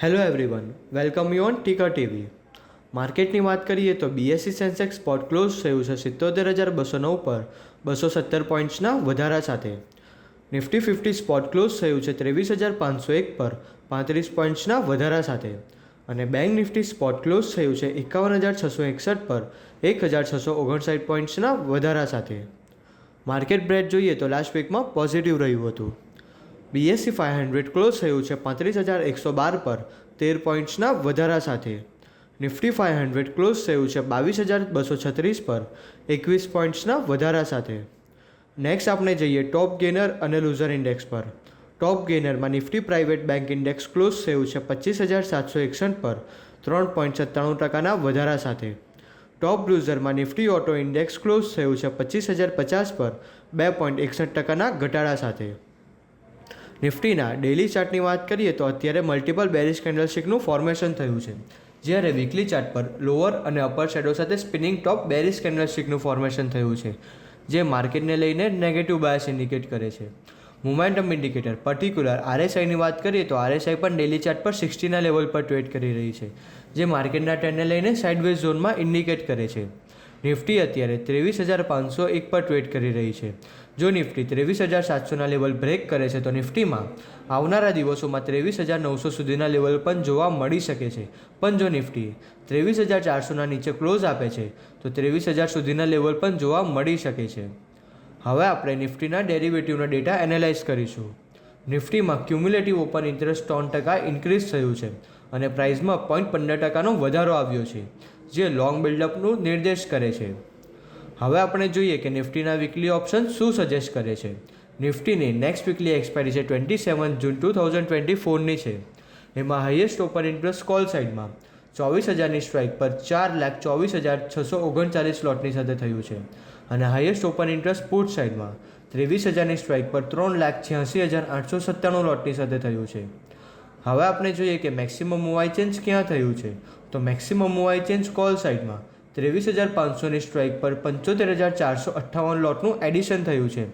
Hello everyone, welcome you on Ticker TV. માર્કેટની વાત કરીએ તો બીએસસી સેન્સેક્સ સ્પોટ ક્લોઝ થયું છે 77,209 પર 217 પોઈન્ટ્સના વધારા સાથે. નિફ્ટી 50 સ્પોટ ક્લોઝ થયું છે 23,501 પર 35 પોઈન્ટ્સના વધારા સાથે. અને બેંક નિફ્ટી સ્પોટ ક્લોઝ થયું છે 51,661 પર 1,659 પોઈન્ટ્સના વધારા સાથે. માર્કેટ બ્રેડ જોઈએ તો લાસ્ટ વીકમાં પોઝિટિવ રહ્યું હતું. બીએસસી 500 ક્લોઝ થયું છે 35,112 પર 13 પોઈન્ટ્સના વધારા સાથે. નિફ્ટી 500 ક્લોઝ થયું છે 22,236 પર 21 પોઈન્ટ્સના વધારા સાથે. નેક્સ્ટ આપણે જઈએ ટોપ ગેનર અને લૂઝર ઇન્ડેક્સ પર. ટોપ ગેનરમાં Nifty private bank index close થયું છે 25,761 પર 3.97% વધારા સાથે. ટોપ લૂઝરમાં નિફ્ટી ઓટો ઇન્ડેક્સ ક્લોઝ થયું છે 25,050 પર 2.61% ઘટાડા સાથે. નિફ્ટીના ડેઇલી ચાર્ટની વાત કરીએ તો અત્યારે મલ્ટિપલ બેરિશ કેન્ડલસ્ટિકનું ફોર્મેશન થયું છે, જ્યારે વીકલી ચાર્ટ પર લોઅર અને અપર શેડો સાથે સ્પિનિંગ ટોપ બેરિશ કેન્ડલસ્ટિકનું ફોર્મેશન થયું છે, જે માર્કેટને લઈને નેગેટિવ બાયસ ઇન્ડિકેટ કરે છે. મોમેન્ટમ ઇન્ડિકેટર પર્ટિક્યુલર આરએસઆઈની વાત કરીએ તો આરએસઆઈ પણ ડેઇલી ચાર્ટ પર 60ના લેવલ પર ટ્રેડ કરી રહી છે, જે માર્કેટના ટ્રેન્ડને લઈને સાઇડવેઝ ઝોનમાં ઇન્ડિકેટ કરે છે. નિફ્ટી અત્યારે 23,501 પર ટ્રેડ કરી રહી છે. જો નિફ્ટી 23,700ના લેવલ બ્રેક કરે છે તો નિફ્ટીમાં આવનારા દિવસોમાં 23,900 સુધીના લેવલ પણ જોવા મળી શકે છે. પણ જો નિફ્ટી 23,400ના નીચે ક્લોઝ આપે છે તો 23,000 સુધીના લેવલ પણ જોવા મળી શકે છે. હવે આપણે નિફ્ટીના ડેરિવેટિવના ડેટા એનાલાઇઝ કરીશું. નિફ્ટીમાં ક્યુમ્યુલેટિવ ઓપન ઇન્ટરેસ્ટ 3% ઇન્ક્રીઝ થયું છે અને પ્રાઇસમાં 0.15%નો વધારો આવ્યો છે, જે લોંગ બિલ્ડઅપનું નિર્દેશ કરે છે. હવે આપણે જોઈએ કે નિફ્ટીના વીકલી ઓપ્શન શું સજેસ્ટ કરે છે. નિફ્ટીની નેક્સ્ટ વીકલી એક્સપાયરી છે 27 જૂન 2024ની છે. એમાં હાઈએસ્ટ ઓપન ઇન્ટરેસ્ટ કોલ સાઇડમાં 24,000ની સ્ટ્રાઇક પર 4,24,639 લોટની સાથે થયું છે અને હાઈએસ્ટ ઓપન ઇન્ટરેસ્ટ પુટ સાઇડમાં 23,000ની સ્ટ્રાઇક પર 3,86,897 લોટની સાથે થયું છે. હવે આપણે જોઈએ કે મેક્સિમમ મૂવાઈ ચેન્જ ક્યાં થયું છે. તો મેક્સિમમ મૂવાઈ ચેન્જ કોલ સાઇડમાં 23,500ની સ્ટ્રાઇક પર 75,458 લોટનું એડિશન થયું છે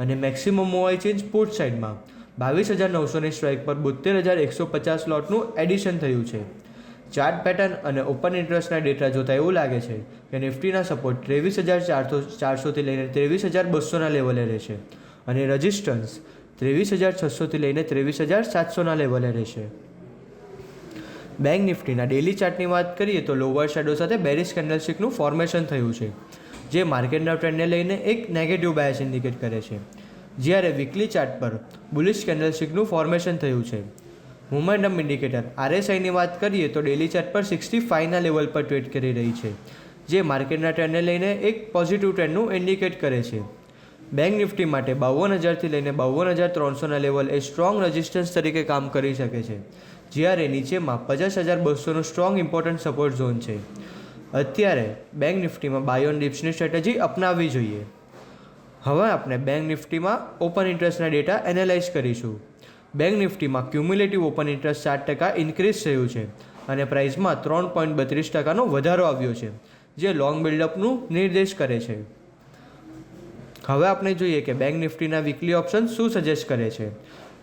અને મેક્સિમમ મૂવાઈ ચેન્જ પુટ સાઇડમાં 22,900ની સ્ટ્રાઇક પર 72,150 લોટનું એડિશન થયું છે. ચાર્ટ પેટર્ન અને ઓપન ઇન્ટરેસ્ટના ડેટા જોતા એવું લાગે છે કે નિફ્ટીના સપોર્ટ 23,400થી લઈને 23,200ના લેવલે રહેશે અને રેઝિસ્ટન્સ 23,600થી લઈને 23,700ના લેવલે રહેશે. બેંક નિફ્ટીના ડેઇલી ચાર્ટની વાત કરીએ તો લોઅર શેડો સાથે બેરિશ કેન્ડલસ્ટિકનું ફોર્મેશન થયું છે, જે માર્કેટના ટ્રેન્ડને લઈને એક નેગેટિવ બાયસ ઇન્ડિકેટ કરે છે, જ્યારે વીકલી ચાર્ટ પર બુલિશ કેન્ડલસ્ટિકનું ફોર્મેશન થયું છે. મોમેન્ટમ ઇન્ડિકેટર આરએસઆઈની વાત કરીએ તો ડેઇલી ચાર્ટ પર 65ના લેવલ પર ટ્રેડ કરી રહી છે, જે માર્કેટના ટ્રેન્ડને લઈને એક પોઝિટિવ ટ્રેન્ડનું ઇન્ડિકેટ કરે છે. બેંક નિફ્ટી માટે 52,000થી લઈને 52,300ના લેવલ એ સ્ટ્રોંગ રેઝિસ્ટન્સ તરીકે કામ કરી શકે છે, જ્યારે નીચેમાં 50,200નો સ્ટ્રોંગ ઇમ્પોર્ટન્ટ સપોર્ટ ઝોન છે. અત્યારે બેંક નિફ્ટીમાં બાય ઓન ડિપ્સની સ્ટ્રેટેજી અપનાવવી જોઈએ. હવે આપણે બેંક નિફ્ટીમાં ઓપન ઇન્ટરેસ્ટના ડેટા એનાલાઇઝ કરીશું. બેંક નિફ્ટીમાં ક્યુમ્યુલેટિવ ઓપન ઇન્ટરેસ્ટ 4% ઇન્ક્રીઝ થયું છે અને પ્રાઇસમાં 3.32%નો વધારો આવ્યો છે, જે લોંગ બિલ્ડઅપનું નિર્દેશ કરે છે. હવે આપણે જોઈએ કે બેંક નિફ્ટીના વીકલી ઓપ્શન શું સજેસ્ટ કરે છે.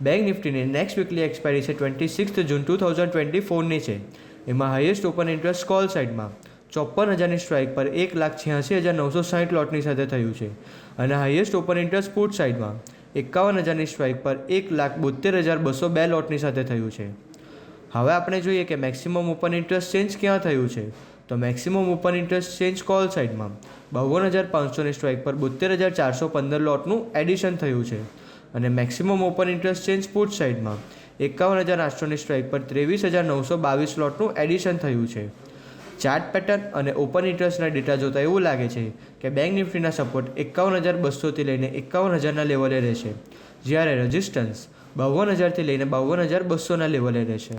બેંક નિફ્ટીની નેક્સ્ટ વીકલી એક્સપાયરી છે 26 જૂન 2024ની છે. એમાં હાઈએસ્ટ ઓપન ઇન્ટરેસ્ટ કોલ સાઇડમાં 54,000ની સ્ટ્રાઇક પર 1,86,960 લોટની સાથે થયું છે અને હાઈએસ્ટ ઓપન ઇન્ટરેસ્ટ પુટ સાઇડમાં 51,000ની સ્ટ્રાઇક પર 1,72,202 લોટની સાથે થયું છે. હવે આપણે જોઈએ કે મેક્સિમમ ઓપન ઇન્ટરેસ્ટ ચેન્જ ક્યાં થયું છે. તો maximum open interest change call સાઇડમાં 52,500ની સ્ટ્રાઇક પર 72,415 લોટનું એડિશન થયું છે અને maximum open interest change put સાઇડમાં 51,800ની સ્ટ્રાઇક પર 23,922 લોટનું એડિશન થયું છે. ચાર્ટ પેટર્ન અને ઓપન ઇન્ટરેસ્ટના ડેટા જોતા એવું લાગે છે કે બેંક નિફ્ટીના સપોર્ટ 51,200થી લઈને 51,000ના લેવલે રહેશે, જ્યારે રેઝિસ્ટન્સ 52,000થી લઈને 52,200ના લેવલે રહેશે.